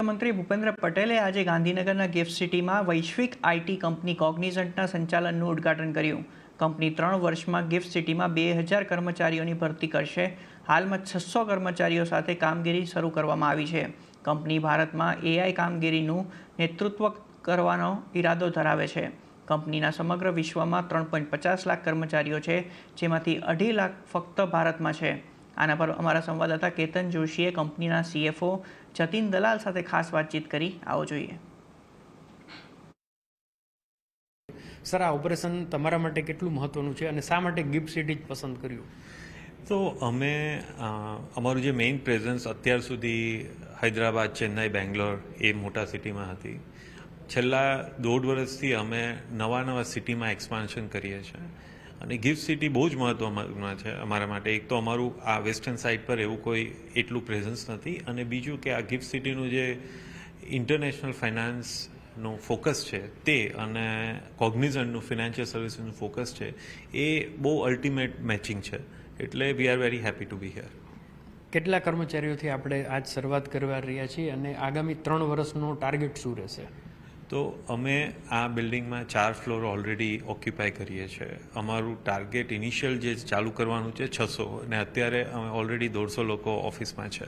મુખ્યમંત્રી ભૂપેન્દ્ર પટેલે આજે ગાંધીનગરના ગિફ્ટ સિટીમાં વૈશ્વિક આઈટી કંપની કોગ્નિઝન્ટના સંચાલનનું ઉદ્ઘાટન કર્યું. કંપની 3 વર્ષમાં ગિફ્ટ સિટીમાં 2000 કર્મચારીઓની ભરતી કરશે. હાલમાં 600 કર્મચારીઓ સાથે કામગીરી શરૂ કરવામાં આવી છે. કંપની ભારતમાં એઆઈ કામગીરીનું નેતૃત્વ કરવાનો ઈરાદો ધરાવે છે. કંપનીના સમગ્ર વિશ્વમાં 3.50 લાખ કર્મચારીઓ છે, જેમાંથી 2.5 લાખ ફક્ત ભારતમાં છે. આના પર અમારા સંવાદદાતા કેતન જોશીએ કંપનીના CFO જતીન દલાલ સાથે ખાસ વાતચીત કરી. આવો જોઈએ. સર, આ ઓપરેશન તમારા માટે કેટલું મહત્વનું છે અને શા માટે ગિફ્ટ સિટી જ પસંદ કર્યું? તો અમે અમારું જે મેઇન પ્રેઝન્સ અત્યાર સુધી હૈદરાબાદ, ચેન્નાઈ, બેંગ્લોર એ મોટા સિટીમાં હતી. છેલ્લા 1.5 વર્ષથી અમે નવા સિટીમાં એક્સપાન્શન કરીએ છીએ અને ગિફ્ટ સિટી બહુ જ મહત્વમાં છે અમારા માટે. એક તો અમારું આ વેસ્ટર્ન સાઇડ પર એવું કોઈ એટલું પ્રેઝન્સ નથી, અને બીજું કે આ ગિફ્ટ સિટીનું જે ઇન્ટરનેશનલ ફાઇનાન્સનું ફોકસ છે તે અને કોગ્નિઝન્ટનું ફિનાન્શિયલ સર્વિસીસનું ફોકસ છે એ બહુ અલ્ટિમેટ મેચિંગ છે. એટલે we are very happy to be here. કેટલા કર્મચારીઓથી આપણે આજ શરૂઆત કરવા રહ્યા છીએ અને આગામી 3 વર્ષનો ટાર્ગેટ શું રહેશે? તો અમે આ બિલ્ડિંગમાં 4 ફ્લોર ઓલરેડી ઓક્યુપાય કરીએ છીએ. અમારું ટાર્ગેટ ઇનિશિયલ જે ચાલુ કરવાનું છે 600, અને અત્યારે અમે ઓલરેડી 150 લોકો ઓફિસમાં છે,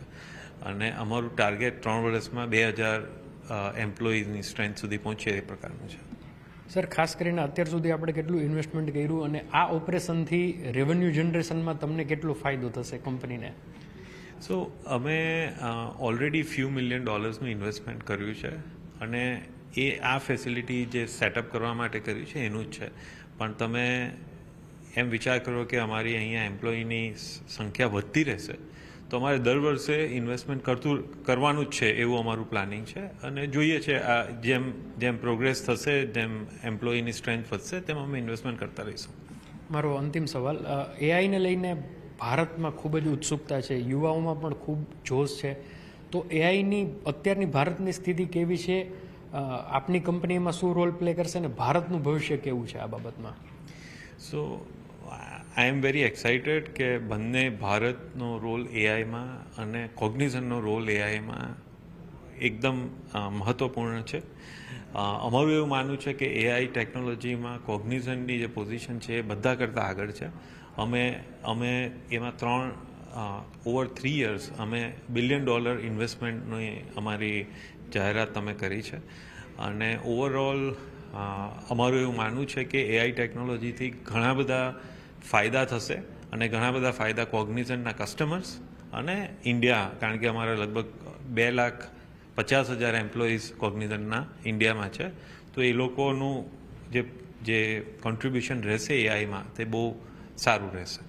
અને અમારું ટાર્ગેટ 3 વર્ષમાં 2000 એમ્પ્લોઈઝની સ્ટ્રેન્થ સુધી પહોંચે એ પ્રકારનું છે. સર, ખાસ કરીને અત્યાર સુધી આપણે કેટલું ઇન્વેસ્ટમેન્ટ કર્યું અને આ ઓપરેશનથી રેવન્યુ જનરેશનમાં તમને કેટલો ફાયદો થશે કંપનીને? સો અમે ઓલરેડી $few million ઇન્વેસ્ટમેન્ટ કર્યું છે, અને એ આ ફેસિલિટી જે સેટઅપ કરવા માટે કર્યું છે એનું જ છે. પણ તમે એમ વિચાર કરો કે અમારી અહીંયા એમ્પ્લોયીની સંખ્યા વધતી રહેશે, તો અમારે દર વર્ષે ઇન્વેસ્ટમેન્ટ કરવાનું જ છે એવું અમારું પ્લાનિંગ છે. અને જોઈએ છે આ જેમ પ્રોગ્રેસ થશે, જેમ એમ્પ્લોયીની સ્ટ્રેન્થ વધશે, તેમ અમે ઇન્વેસ્ટમેન્ટ કરતા રહીશું. મારો અંતિમ સવાલ, એઆઈને લઈને ભારતમાં ખૂબ જ ઉત્સુકતા છે, યુવાઓમાં પણ ખૂબ જોશ છે, તો એઆઈની અત્યારની ભારતની સ્થિતિ કેવી છે? આપની કંપનીમાં શું રોલ પ્લે કરશે અને ભારતનું ભવિષ્ય કેવું છે આ બાબતમાં? સો આઈ એમ વેરી એક્સાઇટેડ કે બંને ભારતનો રોલ એઆઈમાં અને કોગ્નિઝન્ટનો રોલ એઆઈમાં એકદમ મહત્ત્વપૂર્ણ છે. અમારું એવું માનવું છે કે એઆઈ ટેકનોલોજીમાં કોગ્નિઝન્ટની જે પોઝિશન છે એ બધા કરતાં આગળ છે. અમે એમાં ઓવર 3 years અમે $1 billion ઇન્વેસ્ટમેન્ટની અમારી જાહેરાત અમે કરી છે. અને ઓવરઓલ અમારું એવું માનવું છે કે એઆઈ ટેકનોલોજીથી ઘણા બધા ફાયદા થશે, અને ઘણા બધા ફાયદા કોગ્નિઝન્ટના કસ્ટમર્સ અને ઇન્ડિયા, કારણ કે અમારા લગભગ 2,50,000 એમ્પ્લોઈઝ કોગ્નિઝન્ટના ઇન્ડિયામાં છે. તો એ લોકોનું જે કોન્ટ્રીબ્યુશન રહેશે એઆઈમાં તે બહુ સારું રહેશે.